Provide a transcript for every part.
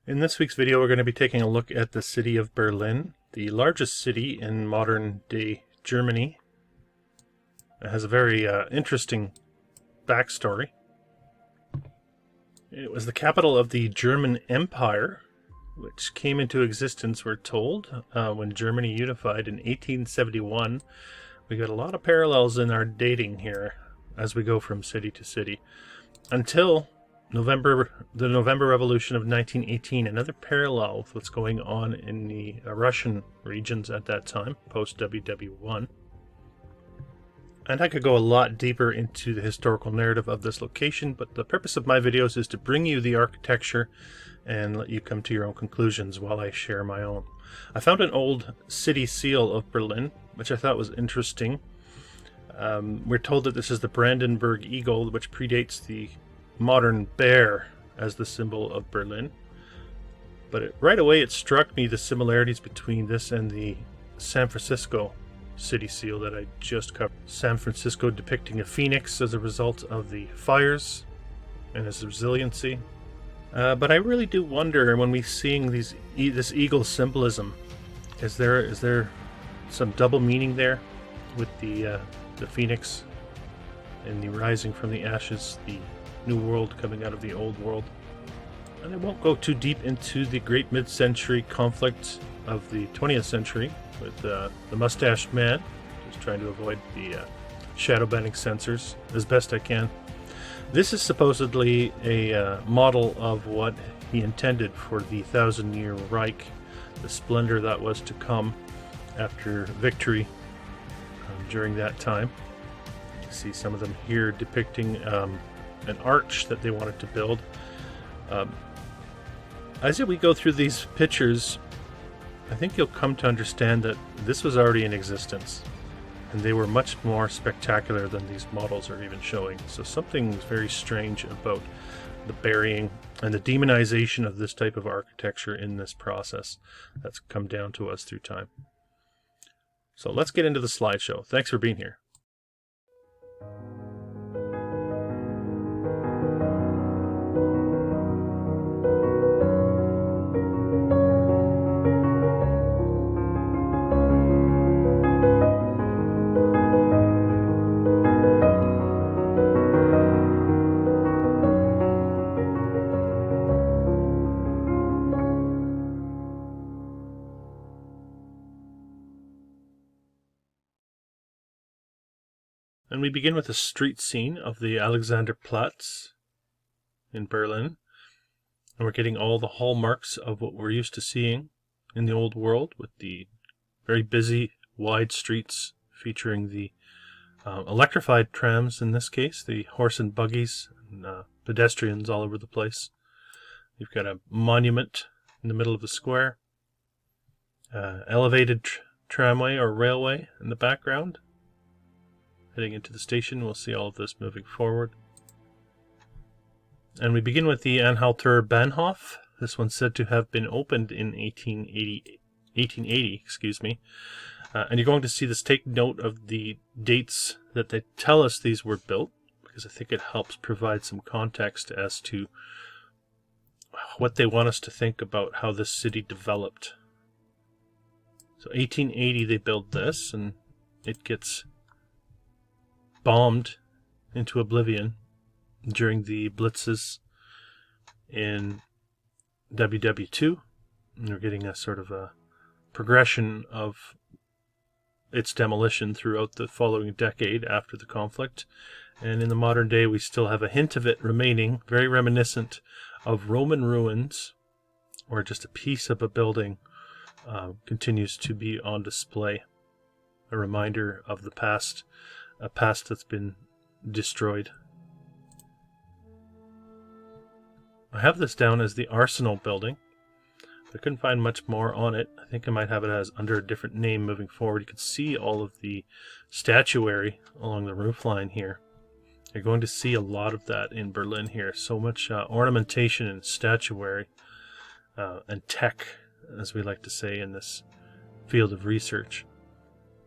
In this week's video, we're going to be taking a look at the city of Berlin, the largest city in modern-day Germany. It has a very interesting backstory. It was the capital of the German Empire, which came into existence, we're told, when Germany unified in 1871. We got a lot of parallels in our dating here as we go from city to city. Until the November Revolution of 1918, another parallel with what's going on in the Russian regions at that time, post-WW1. And I could go a lot deeper into the historical narrative of this location, but the purpose of my videos is to bring you the architecture and let you come to your own conclusions while I share my own. I found an old city seal of Berlin, which I thought was interesting. We're told that this is the Brandenburg Eagle, which predates the modern bear as the symbol of Berlin. But right away it struck me the similarities between this and the San Francisco city seal that I just covered. San Francisco depicting a phoenix as a result of the fires and its resiliency. But I really do wonder, when we're seeing this eagle symbolism, is there some double meaning there with the phoenix and the rising from the ashes, the new world coming out of the old world? And I won't go too deep into the great mid-century conflict of the 20th century with the mustached man, just trying to avoid the shadow bending sensors as best I can. This is supposedly a model of what he intended for the 1,000-year Reich, the splendor that was to come after victory during that time. You see some of them here depicting an arch that they wanted to build. As we go through these pictures, I think you'll come to understand that this was already in existence, and they were much more spectacular than these models are even showing. So something's very strange about the burying and the demonization of this type of architecture in this process that's come down to us through time. So let's get into the slideshow. Thanks for being here. And we begin with a street scene of the Potsdamer Platz in Berlin. And we're getting all the hallmarks of what we're used to seeing in the old world, with the very busy, wide streets featuring the electrified trams in this case, the horse and buggies, and pedestrians all over the place. You've got a monument in the middle of the square, elevated tramway or railway in the background. Heading into the station, we'll see all of this moving forward. And we begin with the Anhalter Bahnhof. This one's said to have been opened in 1880, excuse me. And you're going to see this. Take note of the dates that they tell us these were built, because I think it helps provide some context as to what they want us to think about how this city developed. So 1880 they build this, and it gets bombed into oblivion during the blitzes in WW2. And we're getting a sort of a progression of its demolition throughout the following decade after the conflict. And in the modern day, we still have a hint of it remaining, very reminiscent of Roman ruins, or just a piece of a building continues to be on display. A reminder of the past, a past that's been destroyed. I have this down as the Arsenal building. I couldn't find much more on it. I think I might have it as under a different name moving forward. You can see all of the statuary along the roofline here. You're going to see a lot of that in Berlin here. So much ornamentation and statuary and tech, as we like to say in this field of research.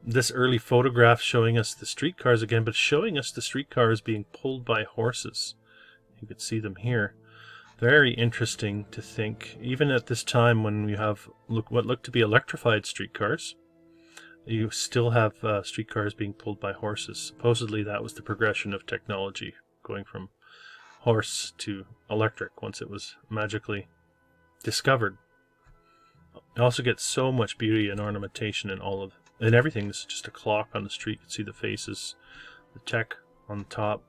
This early photograph showing us the streetcars again, but showing us the streetcars being pulled by horses. You could see them here. Very interesting to think, even at this time when we have what look to be electrified streetcars, you still have streetcars being pulled by horses. Supposedly that was the progression of technology, going from horse to electric once it was magically discovered. You also get so much beauty and ornamentation in everything. This is just a clock on the street. You can see the faces, the tech on the top.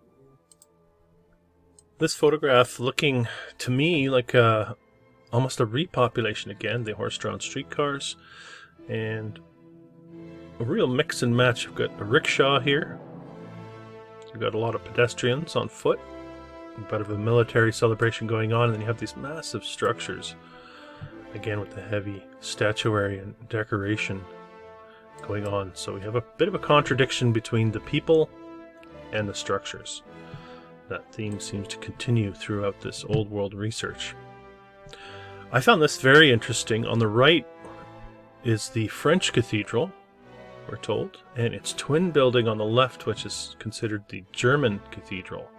This photograph looking to me like almost a repopulation again. The horse-drawn streetcars and a real mix and match. You've got a rickshaw here. You've got a lot of pedestrians on foot. A bit of a military celebration going on, and then you have these massive structures, again with the heavy statuary and decoration going on. So we have a bit of a contradiction between the people and the structures. That theme seems to continue throughout this old world research. I found this very interesting. On the right is the French cathedral, we're told, and its twin building on the left, which is considered the German cathedral.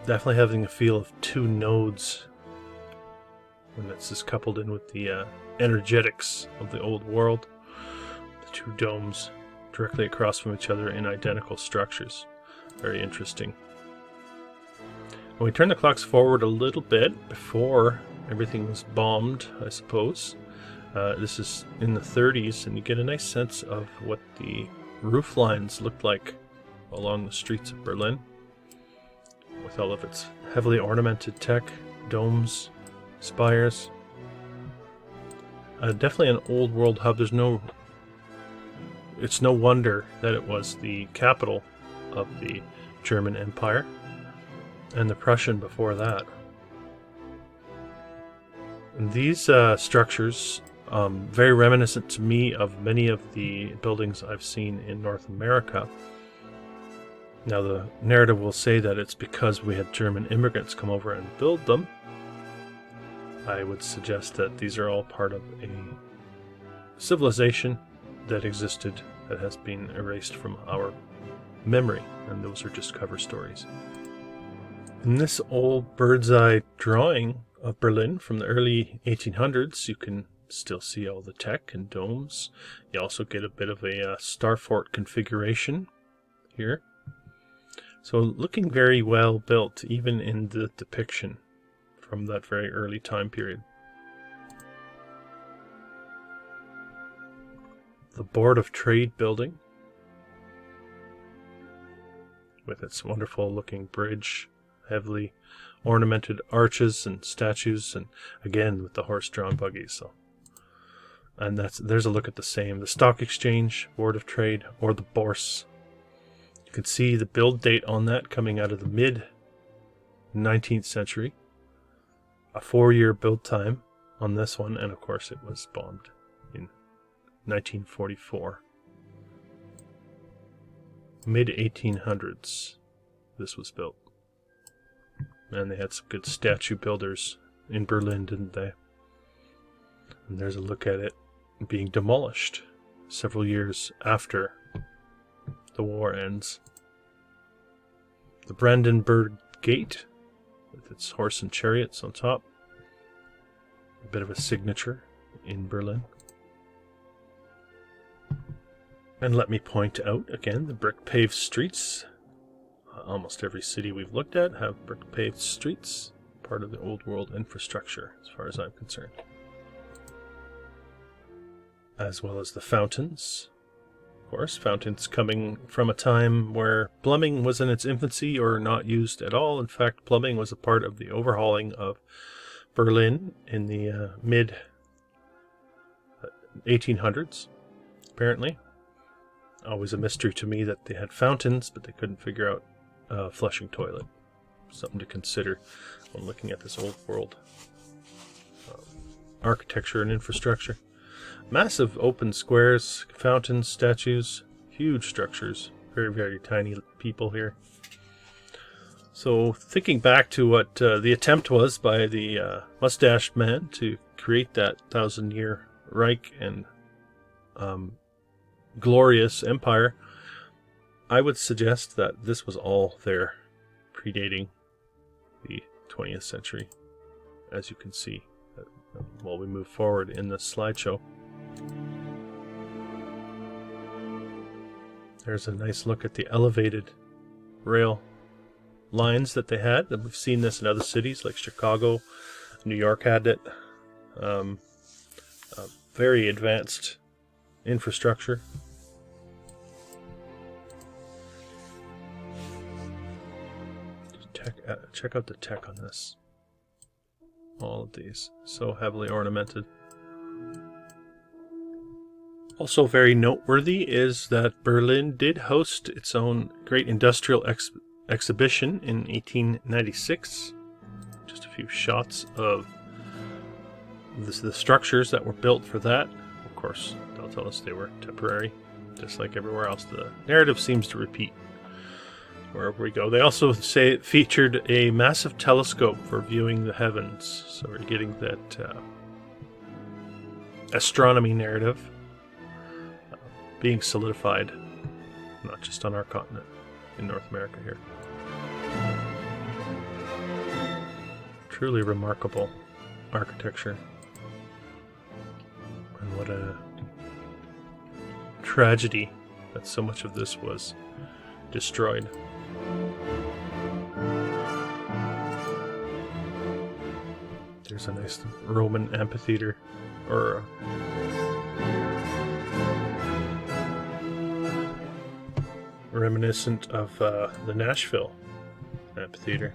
Definitely having a feel of two nodes when this is coupled in with the energetics of the old world. The two domes directly across from each other in identical structures. Very interesting. When we turn the clocks forward a little bit, before everything was bombed, I suppose, this is in the 30s, and you get a nice sense of what the roof lines looked like along the streets of Berlin, with all of its heavily ornamented tech, domes, spires. Definitely an old world hub. It's no wonder that it was the capital of the German Empire, and the Prussian before that. And these structures, very reminiscent to me of many of the buildings I've seen in North America. Now the narrative will say that it's because we had German immigrants come over and build them. I would suggest that these are all part of a civilization that existed that has been erased from our memory, and those are just cover stories. In this old bird's eye drawing of Berlin from the early 1800s, you can still see all the tech and domes. You also get a bit of a star fort configuration here. So looking very well built, even in the depiction from that very early time period. The Board of Trade building, with its wonderful looking bridge, heavily ornamented arches and statues, and again with the horse-drawn buggies. So, and there's a look at the Stock Exchange, Board of Trade, or the Bourse. You can see the build date on that coming out of the mid-19th century. A 4-year build time on this one, and of course it was bombed in 1944. Mid-1800s this was built. And they had some good statue builders in Berlin, didn't they? And there's a look at it being demolished several years after the war ends. The Brandenburg Gate, with its horse and chariots on top. A bit of a signature in Berlin. And let me point out again the brick paved streets. Almost every city we've looked at have brick paved streets, part of the old world infrastructure as far as I'm concerned. As well as the fountains. Of course, fountains coming from a time where plumbing was in its infancy or not used at all. In fact, plumbing was a part of the overhauling of Berlin in the mid 1800s, apparently. Always a mystery to me that they had fountains, but they couldn't figure out a flushing toilet. Something to consider when looking at this old world architecture and infrastructure. Massive open squares, fountains, statues, huge structures, very, very tiny people here. So thinking back to what the attempt was by the mustached man to create that 1,000-year Reich and glorious empire, I would suggest that this was all there, predating the 20th century, as you can see while we move forward in the slideshow. There's a nice look at the elevated rail lines that they had. We've seen this in other cities like Chicago, New York had it. Very advanced infrastructure. Check out the tech on this. All of these, so heavily ornamented. Also very noteworthy is that Berlin did host its own great industrial exhibition in 1896. Just a few shots of the structures that were built for that. Of course, they'll tell us they were temporary, just like everywhere else. The narrative seems to repeat wherever we go. They also say it featured a massive telescope for viewing the heavens, so we're getting that astronomy narrative being solidified, not just on our continent, in North America here. Truly remarkable architecture. And what a tragedy that so much of this was destroyed. There's a nice Roman amphitheater, or reminiscent of the Nashville amphitheater.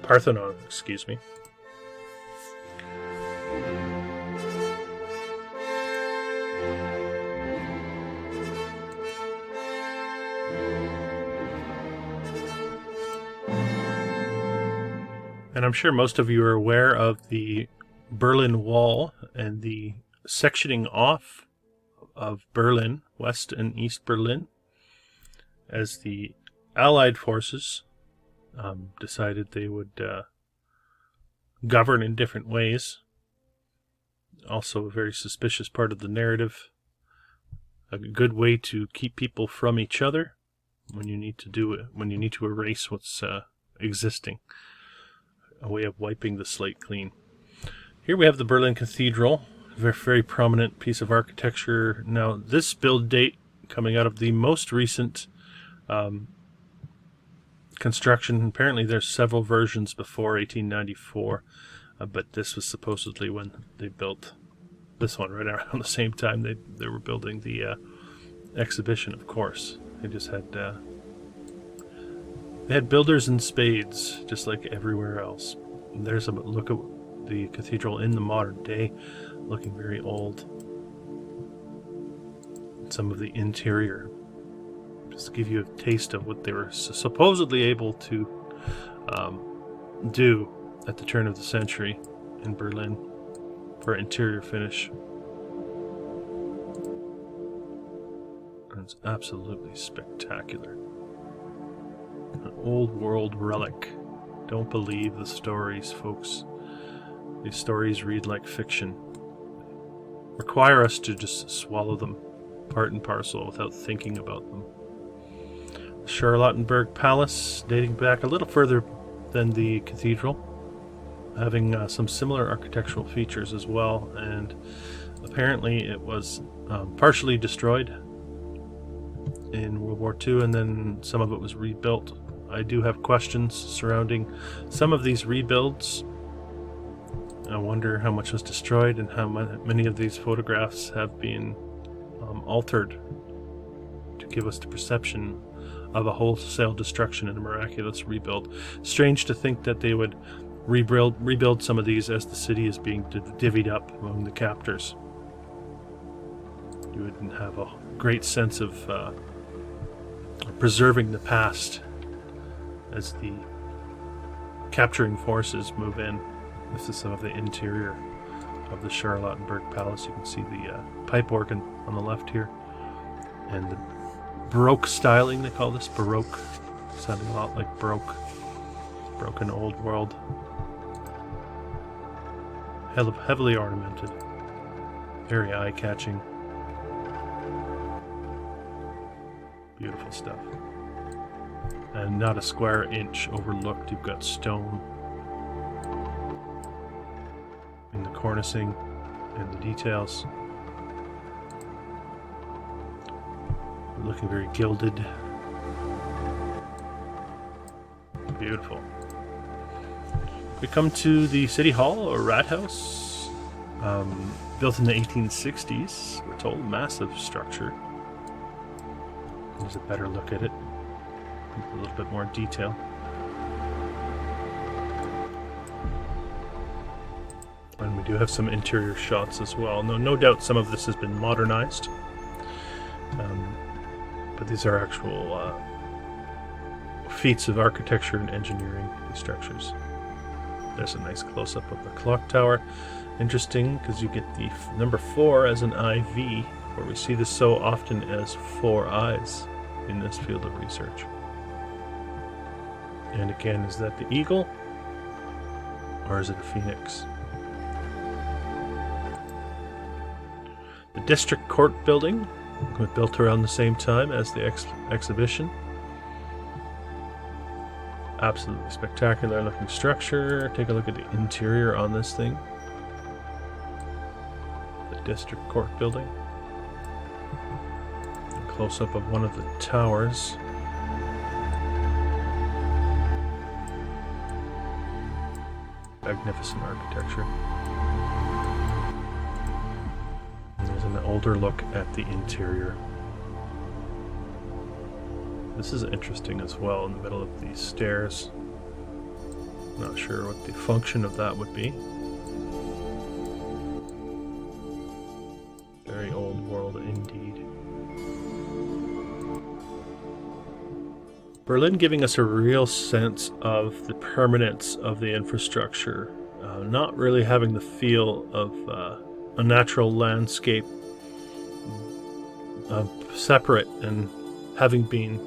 Parthenon, excuse me. And I'm sure most of you are aware of the Berlin Wall and the sectioning off of Berlin, West and East Berlin, as the Allied forces decided they would govern in different ways. Also a very suspicious part of the narrative. A good way to keep people from each other when you need to do it, when you need to erase what's existing. A way of wiping the slate clean. Here we have the Berlin Cathedral, a very, very prominent piece of architecture. Now, this build date coming out of the most recent construction. Apparently, there's several versions before 1894, but this was supposedly when they built this one, right around the same time they were building the exhibition. Of course, they just had. They had builders in spades, just like everywhere else. And there's a look at the cathedral in the modern day, looking very old. Some of the interior, just to give you a taste of what they were supposedly able to do at the turn of the century in Berlin for interior finish. And it's absolutely spectacular. An old world relic. Don't believe the stories, folks. These stories read like fiction. Require us to just swallow them part and parcel without thinking about them. The Charlottenburg Palace, dating back a little further than the cathedral, having some similar architectural features as well, and apparently it was partially destroyed in World War II, and then some of it was rebuilt. I do have questions surrounding some of these rebuilds. I wonder how much was destroyed and how many of these photographs have been altered to give us the perception of a wholesale destruction and a miraculous rebuild. Strange to think that they would rebuild some of these as the city is being divvied up among the captors. You wouldn't have a great sense of preserving the past as the capturing forces move in. This is some of the interior of the Charlottenburg Palace. You can see the pipe organ on the left here, and the Baroque styling, they call this Baroque, sounding a lot like Baroque, broken old world. Heavily ornamented, very eye-catching. Beautiful stuff. and not a square inch overlooked. You've got stone in the cornicing and the details. Looking very gilded. Beautiful. We come to the City Hall, or Rathaus, built in the 1860s. We're told massive structure. There's a better look at it, with a little bit more detail. And we do have some interior shots as well. No doubt some of this has been modernized, but these are actual feats of architecture and engineering, these structures. There's a nice close-up of the clock tower. Interesting, because you get the number 4 as an IV, where we see this so often as 4 eyes in this field of research. And again, is that the eagle, or is it a phoenix? The District Court building was built around the same time as the exhibition. Absolutely spectacular looking structure. Take a look at the interior on this thing. The District Court building. A close-up of one of the towers. Magnificent architecture. And there's an older look at the interior. This is interesting as well, in the middle of these stairs. Not sure what the function of that would be. Very old world indeed. Berlin giving us a real sense of the permanence of the infrastructure. Not really having the feel of a natural landscape, separate and having been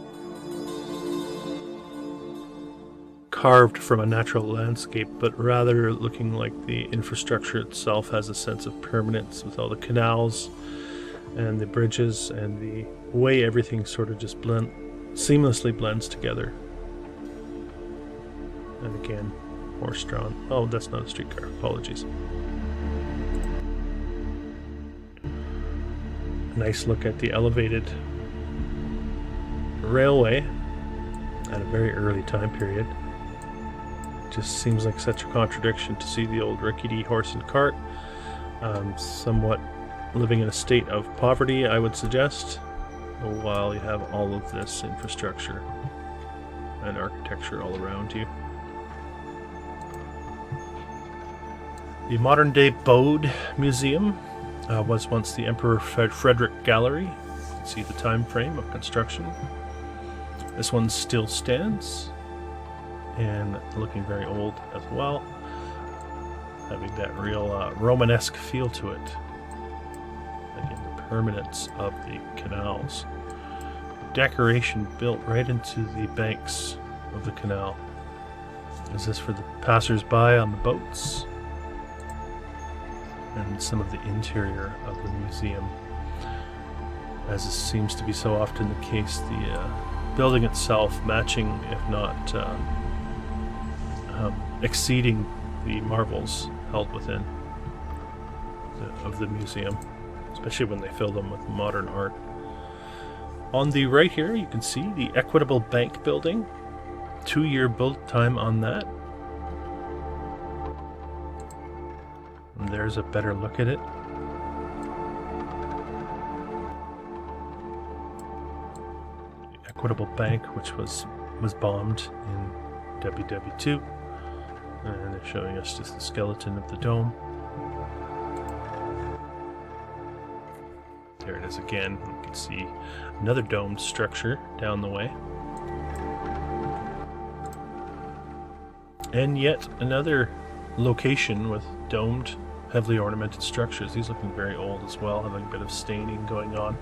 carved from a natural landscape, but rather looking like the infrastructure itself has a sense of permanence, with all the canals and the bridges and the way everything sort of just seamlessly blends together. And again, horse drawn. Oh, that's not a streetcar. Apologies. A nice look at the elevated railway at a very early time period. Just seems like such a contradiction to see the old rickety horse and cart, somewhat living in a state of poverty, I would suggest, while you have all of this infrastructure and architecture all around you. The modern day Bode Museum was once the Emperor Frederick Gallery. You can see the time frame of construction. This one still stands, and looking very old as well, having that real Romanesque feel to it. Again, the permanence of the canals. Decoration built right into the banks of the canal. Is this for the passers-by on the boats? And some of the interior of the museum. As this seems to be so often the case, the building itself matching, if not exceeding, the marvels held within of the museum, especially when they fill them with modern art. On the right here, you can see the Equitable Bank building. 2-year build time on that. And there's a better look at it. The Equitable Bank, which was bombed in WW2. And they're showing us just the skeleton of the dome. There it is again. You can see another domed structure down the way. And yet another location with domed, heavily ornamented structures. These looking very old as well, having a bit of staining going on.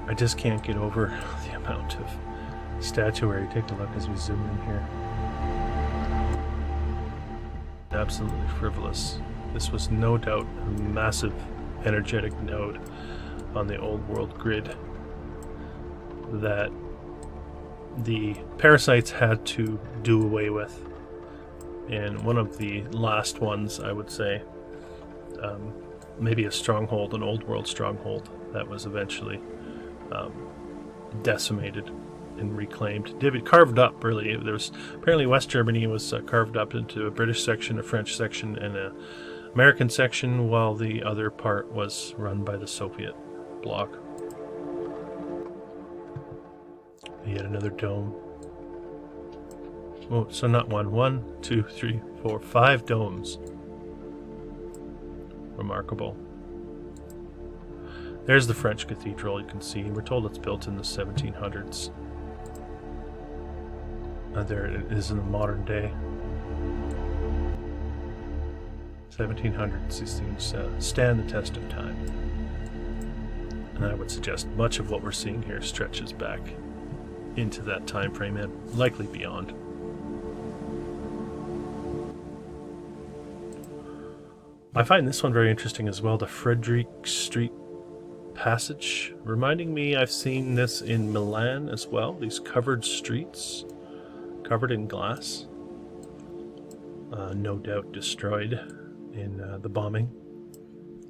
I just can't get over the amount of statuary. Take a look as we zoom in here. Absolutely frivolous. This was no doubt a massive energetic node on the old world grid that the parasites had to do away with. And one of the last ones, I would say, maybe a stronghold, an old world stronghold, that was eventually decimated and reclaimed. Carved up, really. There's apparently West Germany was carved up into a British section, a French section, and an American section, while the other part was run by the Soviet bloc. Yet another dome. Oh, so not one. 1, 2, 3, 4, 5 domes. Remarkable. There's the French cathedral, you can see. We're told it's built in the 1700s. There it is in the modern day. 1700s, these things stand the test of time. And I would suggest much of what we're seeing here stretches back into that time frame and likely beyond. I find this one very interesting as well, the Frederick Street Passage, reminding me I've seen this in Milan as well, these covered streets, covered in glass, no doubt destroyed in the bombing.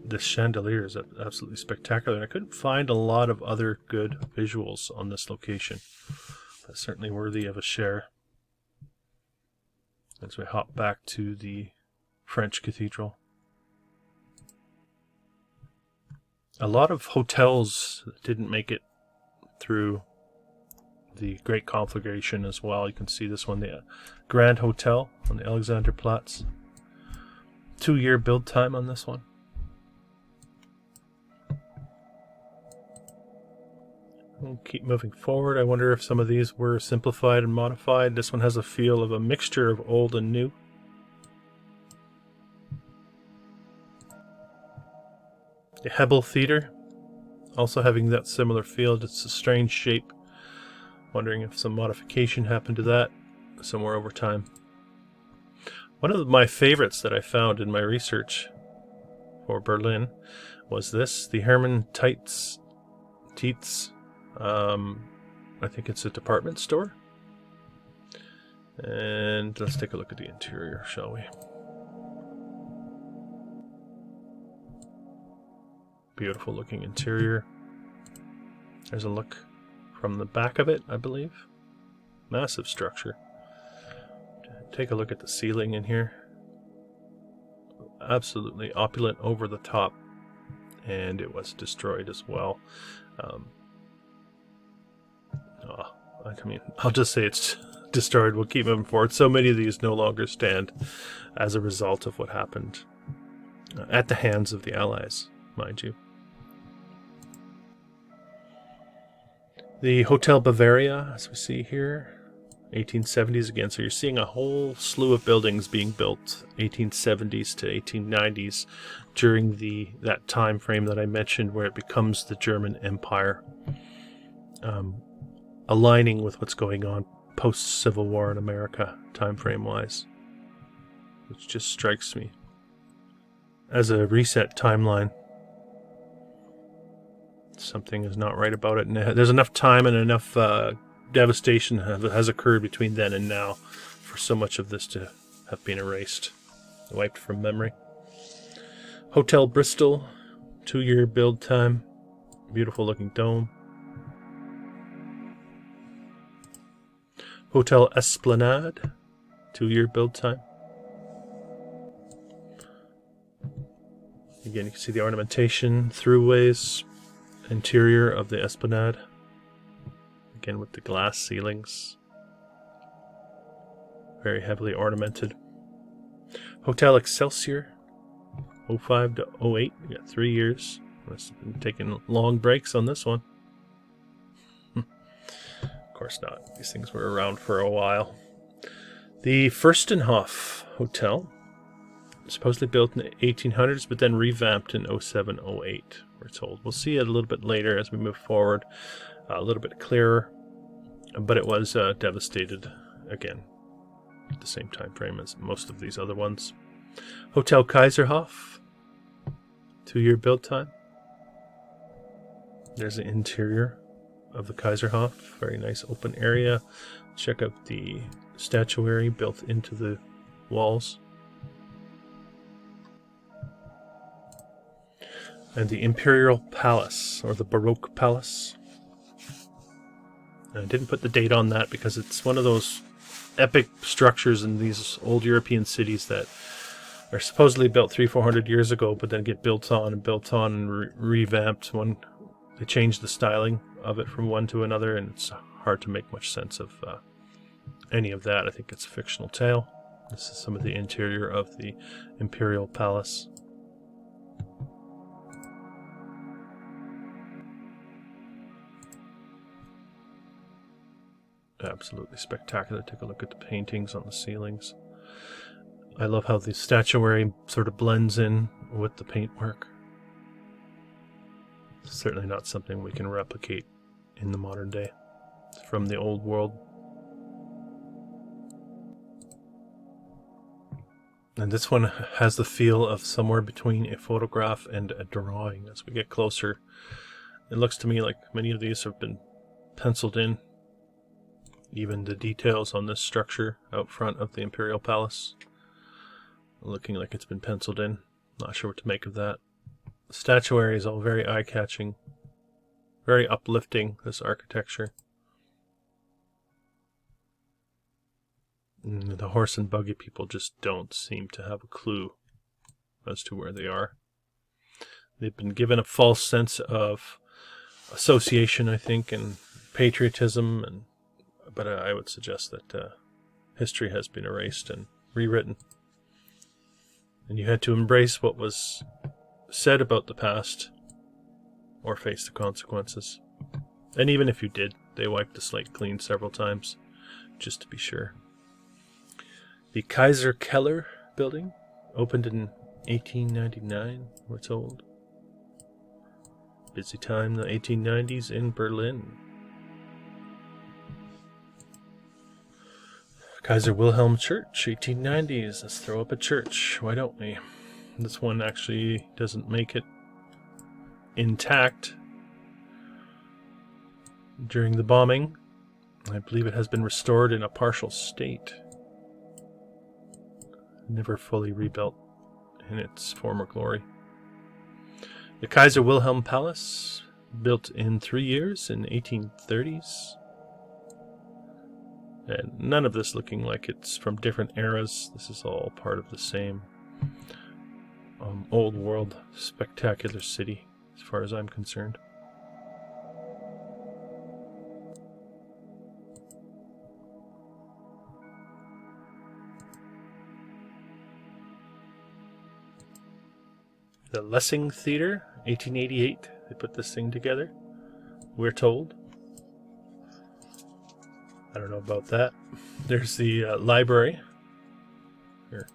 This chandelier is absolutely spectacular, and I couldn't find a lot of other good visuals on this location. That's certainly worthy of a share. As we hop back to the French cathedral. A lot of hotels didn't make it through the Great Conflagration as well. You can see this one, the Grand Hotel on the Alexander Platz. 2-year build time on this one. We'll keep moving forward. I wonder if some of these were simplified and modified. This one has a feel of a mixture of old and new. The Hebel Theater, also having that similar feel. It's a strange shape. Wondering if some modification happened to that somewhere over time. One of my favorites that I found in my research for Berlin was this, the Hermann Tietz. I think it's a department store. And let's take a look at the interior, shall we? Beautiful looking interior. There's a look from the back of it, I believe. Massive structure. Take a look at the ceiling in here. Absolutely opulent over the top. And it was destroyed as well. I mean, I'll just say it's destroyed. We'll keep moving forward. So many of these no longer stand as a result of what happened at the hands of the Allies, mind you. The Hotel Bavaria, as we see here, 1870s again. So you're seeing a whole slew of buildings being built, 1870s to 1890s, during that time frame that I mentioned, where it becomes the German Empire, aligning with what's going on post-Civil War in America, time frame wise, which just strikes me as a reset timeline. Something is not right about it, and there's enough time and enough devastation has occurred between then and now for so much of this to have been erased, wiped from memory. Hotel Bristol, 2-year build time, beautiful looking dome. Hotel Esplanade, 2-year build time. Again, you can see the ornamentation, throughways, interior of the Esplanade. Again with the glass ceilings. Very heavily ornamented. Hotel Excelsior, 05 to 08. We got 3 years. Must have been taking long breaks on this one. Of course not. These things were around for a while. The Furstenhof Hotel, supposedly built in the 1800s, but then revamped in 07, 08, we're told. We'll see it a little bit later as we move forward, a little bit clearer, but it was devastated again at the same time frame as most of these other ones. Hotel Kaiserhof, 2-year build time. There's the interior of the Kaiserhof. Very nice open area. Check out the statuary built into the walls. And the Imperial Palace, or the Baroque Palace. And I didn't put the date on that because it's one of those epic structures in these old European cities that are supposedly built 300-400 years ago, but then get built on and revamped when they change the styling of it from one to another, and it's hard to make much sense of any of that. I think it's a fictional tale. This is some of the interior of the Imperial Palace. Absolutely spectacular. Take a look at the paintings on the ceilings. I love how the statuary sort of blends in with the paintwork. It's certainly not something we can replicate in the modern day. It's from the old world. And this one has the feel of somewhere between a photograph and a drawing. As we get closer, it looks to me like many of these have been penciled in. Even the details on this structure out front of the Imperial Palace, looking like it's been penciled in. Not sure what to make of that. The statuary is all very eye-catching, very uplifting, this architecture. And the horse and buggy people just don't seem to have a clue as to where they are. They've been given a false sense of association, I think, and patriotism, but I would suggest that history has been erased and rewritten. And you had to embrace what was said about the past or face the consequences. And even if you did, they wiped the slate clean several times, just to be sure. The Kaiser Keller building opened in 1899, we're told. Busy time, the 1890s in Berlin. Kaiser Wilhelm Church, 1890s. Let's throw up a church. Why don't we? This one actually doesn't make it intact during the bombing. I believe it has been restored in a partial state. Never fully rebuilt in its former glory. The Kaiser Wilhelm Palace, built in 3 years in 1830s. And none of this looking like it's from different eras. This is all part of the same old world spectacular city, as far as I'm concerned. The Lessing Theater, 1888. They put this thing together, we're told. I don't know about that. There's the library. Here.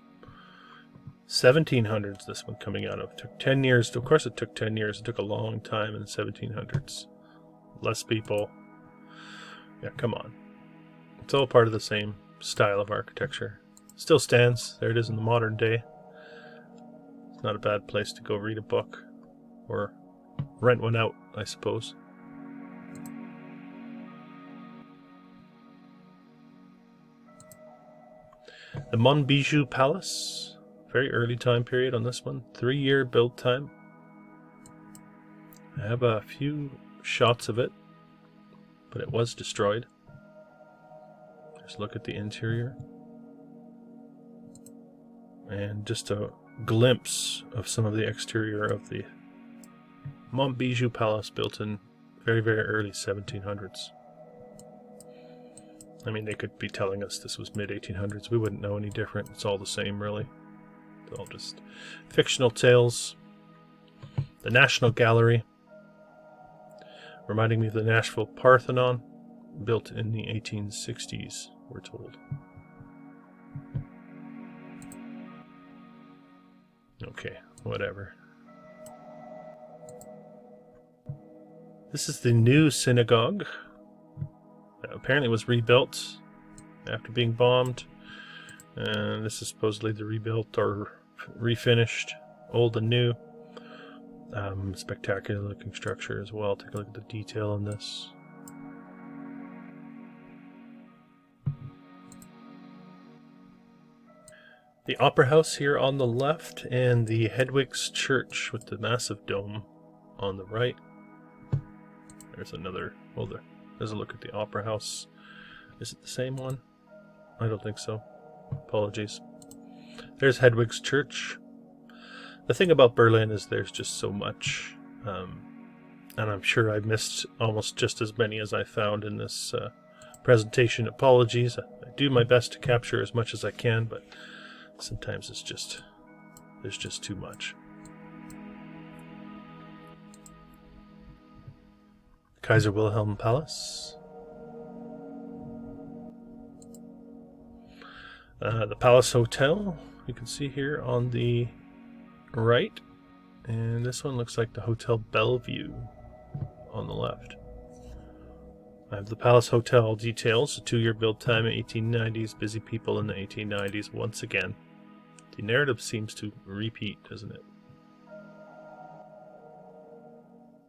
1700s, this one coming out of. It took 10 years. Of course it took 10 years. It took a long time in the 1700s. Less people. Yeah, come on. It's all part of the same style of architecture. Still stands. There it is in the modern day. It's not a bad place to go read a book. Or rent one out, I suppose. The Monbijou Palace, very early time period on this one, 3-year build time. I have a few shots of it, but it was destroyed. Just look at the interior. And just a glimpse of some of the exterior of the Monbijou Palace, built in very, very early 1700s. I mean, they could be telling us this was mid-1800s. We wouldn't know any different. It's all the same, really. It's all just fictional tales. The National Gallery, reminding me of the Nashville Parthenon, built in the 1860s, we're told. Okay, whatever. This is the new synagogue. Apparently it was rebuilt after being bombed, and this is supposedly the rebuilt or refinished, old and new. Spectacular looking structure as well. Take a look at the detail on this. The Opera House here on the left, and the Hedwig's Church with the massive dome on the right. There's another, well, there's a look at the Opera House. Is it the same one? I don't think so. Apologies. There's Hedwig's Church. The thing about Berlin is there's just so much, and I'm sure I missed almost just as many as I found in this presentation. Apologies. I do my best to capture as much as I can, but sometimes there's just too much. Kaiser Wilhelm Palace. The Palace Hotel, you can see here on the right. And this one looks like the Hotel Bellevue on the left. I have the Palace Hotel details, a 2-year build time in 1890s, busy people in the 1890s once again. The narrative seems to repeat, doesn't it?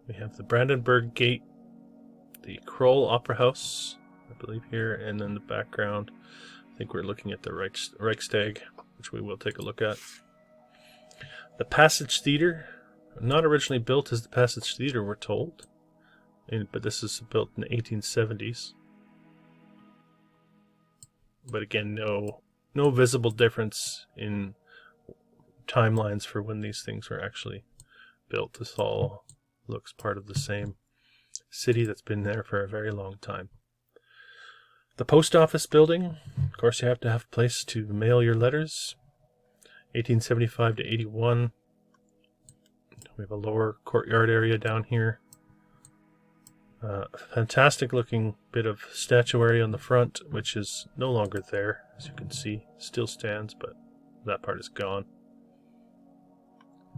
We have the Brandenburg Gate, the Kroll Opera House, I believe here, and in the background, I think we're looking at the Reichstag, which we will take a look at. The Passage Theater, not originally built as the Passage Theater, we're told, but this is built in the 1870s. But again, no visible difference in timelines for when these things were actually built. This all looks part of the same city that's been there for a very long time. The post office building, of course you have to have a place to mail your letters. 1875 to 81. We have a lower courtyard area down here. Fantastic looking bit of statuary on the front, which is no longer there, as you can see. Still stands, but that part is gone.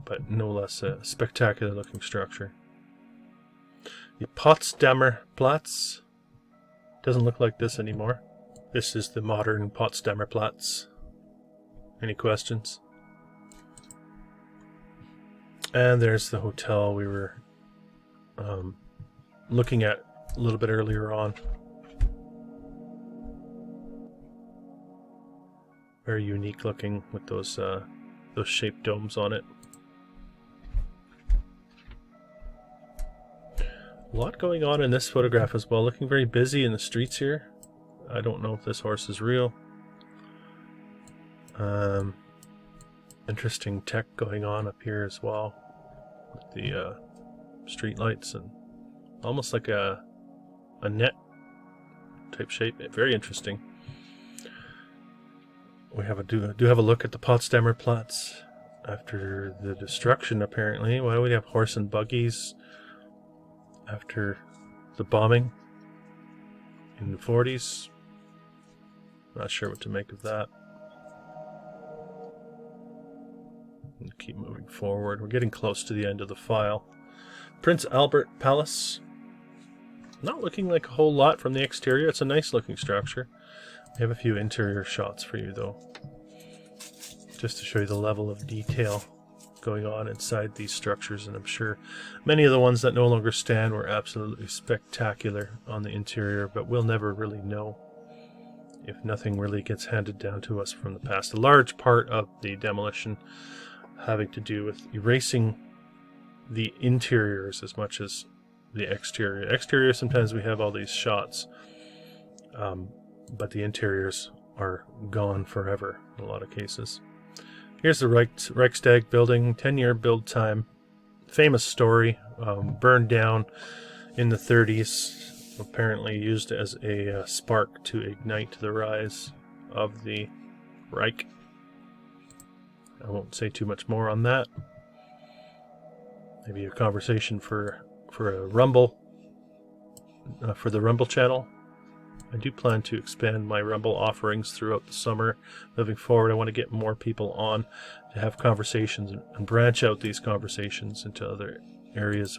But no less a spectacular looking structure. The Potsdamer Platz doesn't look like this anymore. This is the modern Potsdamer Platz. Any questions? And there's the hotel we were looking at a little bit earlier on. Very unique looking with those shaped domes on it. A lot going on in this photograph as well. Looking very busy in the streets here. I don't know if this horse is real. Interesting tech going on up here as well, with the street lights and almost like a net type shape. Very interesting. We do have a look at the Potsdamer Platz after the destruction. Apparently, why do we have horse and buggies after the bombing in the 40s? Not sure what to make of that. Keep moving forward. We're getting close to the end of the file. Prince Albert Palace. Not looking like a whole lot from the exterior. It's a nice looking structure. I have a few interior shots for you though, just to show you the level of detail going on inside these structures, and I'm sure many of the ones that no longer stand were absolutely spectacular on the interior, but we'll never really know if nothing really gets handed down to us from the past. A large part of the demolition having to do with erasing the interiors as much as the exterior. Exterior, sometimes we have all these shots, but the interiors are gone forever in a lot of cases. Here's the Reichstag building, 10-year build time. Famous story, burned down in the 30s, apparently used as a spark to ignite the rise of the Reich. I won't say too much more on that. Maybe a conversation for a Rumble, for the Rumble channel. I do plan to expand my Rumble offerings throughout the summer. Moving forward, I want to get more people on to have conversations and branch out these conversations into other areas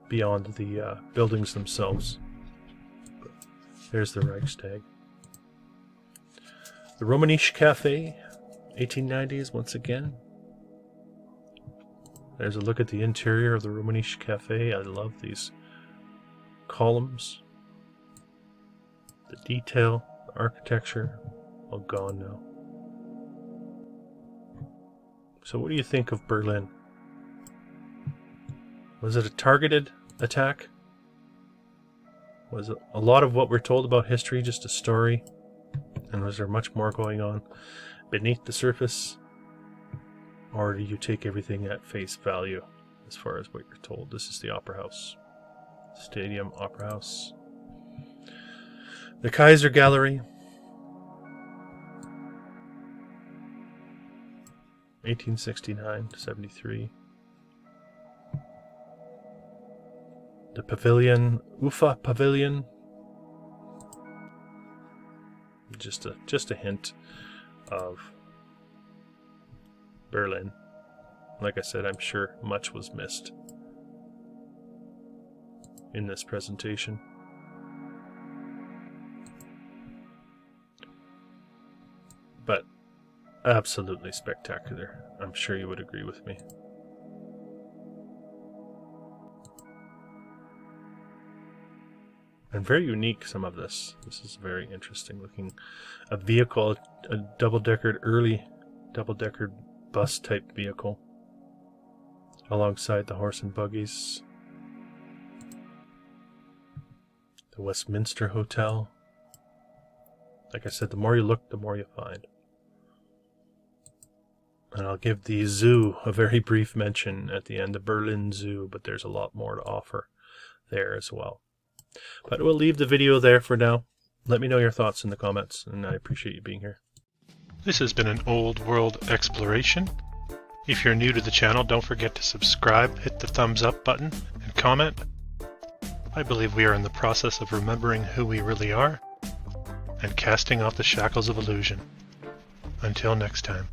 beyond the buildings themselves. But there's the Reichstag. The Romanische Cafe, 1890s once again. There's a look at the interior of the Romanische Cafe. I love these columns. The detail, the architecture, all gone now. So what do you think of Berlin? Was it a targeted attack? Was it a lot of what we're told about history just a story? And was there much more going on beneath the surface? Or do you take everything at face value as far as what you're told? This is the Opera House. Stadium Opera House. The Kaiser Gallery. 1869 to 73. The Pavilion, Ufa Pavilion. Just a hint of Berlin. Like I said, I'm sure much was missed in this presentation. But absolutely spectacular. I'm sure you would agree with me. And very unique, some of this. This is very interesting looking. A vehicle, a early double-decker bus type vehicle alongside the horse and buggies. The Westminster Hotel. Like I said, the more you look, the more you find. And I'll give the zoo a very brief mention at the end, the Berlin Zoo, but there's a lot more to offer there as well. But we'll leave the video there for now. Let me know your thoughts in the comments, and I appreciate you being here. This has been an old world exploration. If you're new to the channel, don't forget to subscribe, hit the thumbs up button, and comment. I believe we are in the process of remembering who we really are and casting off the shackles of illusion. Until next time.